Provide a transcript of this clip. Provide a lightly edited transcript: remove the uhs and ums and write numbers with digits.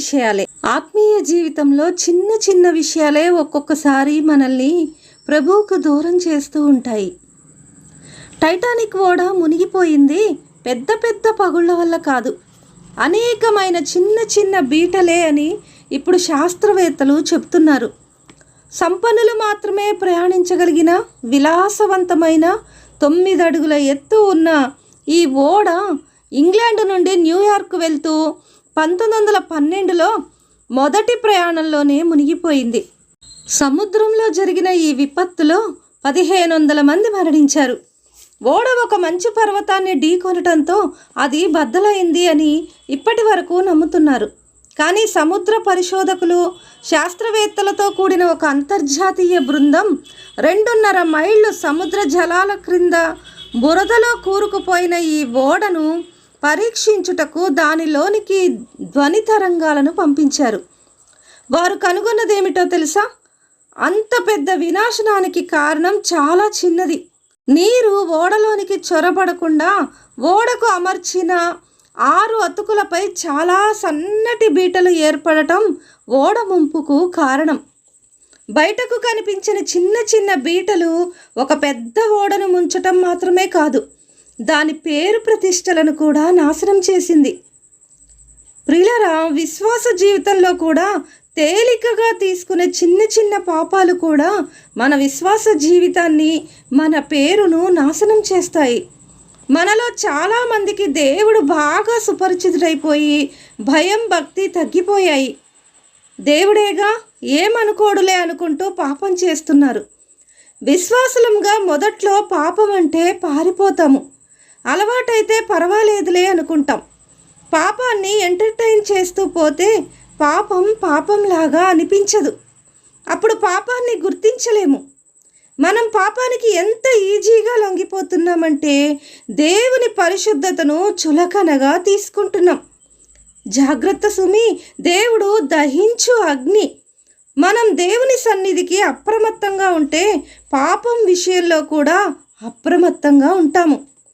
విషయాలే. ఆత్మీయ జీవితంలో చిన్న చిన్న విషయాలే ఒక్కొక్కసారి మనల్ని ప్రభువుకు దూరం చేస్తూ ఉంటాయి. టైటానిక్ ఓడ మునిగిపోయింది పెద్ద పెద్ద పగుళ్ళ వల్ల కాదు, అనేకమైన చిన్న చిన్న బీటలే అని ఇప్పుడు శాస్త్రవేత్తలు చెప్తున్నారు. సంపన్నులు మాత్రమే ప్రయాణించగలిగిన విలాసవంతమైన 9 అడుగుల ఎత్తు ఉన్న ఈ ఓడ ఇంగ్లాండ్ నుండి న్యూయార్క్ వెళ్తూ 1912లో మొదటి ప్రయాణంలోనే మునిగిపోయింది. సముద్రంలో జరిగిన ఈ విపత్తులో 1500 మంది మరణించారు. ఓడ ఒక మంచు పర్వతాన్ని ఢీకొనటంతో అది బద్దలైంది అని ఇప్పటి వరకు నమ్ముతున్నారు. కానీ సముద్ర పరిశోధకులు, శాస్త్రవేత్తలతో కూడిన ఒక అంతర్జాతీయ బృందం 2.5 మైళ్ళు సముద్ర జలాల క్రింద బురదలో కూరుకుపోయిన ఈ ఓడను పరీక్షించుటకు దానిలోనికి ధ్వని తరంగాలను పంపించారు. వారు కనుగొన్నదేమిటో తెలుసా? అంత పెద్ద వినాశనానికి కారణం చాలా చిన్నది. నీరు ఓడలోనికి చొరబడకుండా ఓడకు అమర్చిన 6 అతుకులపై చాలా సన్నటి బీటలు ఏర్పడటం ఓడ ముంపుకు కారణం. బయటకు కనిపించిన చిన్న చిన్న బీటలు ఒక పెద్ద ఓడను ముంచటం మాత్రమే కాదు, దాని పేరు ప్రతిష్టలను కూడా నాశనం చేసింది. ప్రియులారా, విశ్వాస జీవితంలో కూడా తేలికగా తీసుకునే చిన్న చిన్న పాపాలు కూడా మన విశ్వాస జీవితాన్ని, మన పేరును నాశనం చేస్తాయి. మనలో చాలామందికి దేవుడు బాగా సుపరిచితుడైపోయి భయం, భక్తి తగ్గిపోయాయి. దేవుడేగా, ఏమనుకోడులే అనుకుంటూ పాపం చేస్తున్నారు. విశ్వాసులంగా మొదట్లో పాపం అంటే పారిపోతాము, అలవాటైతే పర్వాలేదులే అనుకుంటాం. పాపాన్ని ఎంటర్టైన్ చేస్తూ పోతే పాపం పాపంలాగా అనిపించదు. అప్పుడు పాపాన్ని గుర్తించలేము. మనం పాపానికి ఎంత ఈజీగా లొంగిపోతున్నామంటే దేవుని పరిశుద్ధతను చులకనగా తీసుకుంటున్నాం. జాగ్రత్త సుమి, దేవుడు దహించు అగ్ని. మనం దేవుని సన్నిధికి అప్రమత్తంగా ఉంటే పాపం విషయంలో కూడా అప్రమత్తంగా ఉంటాము.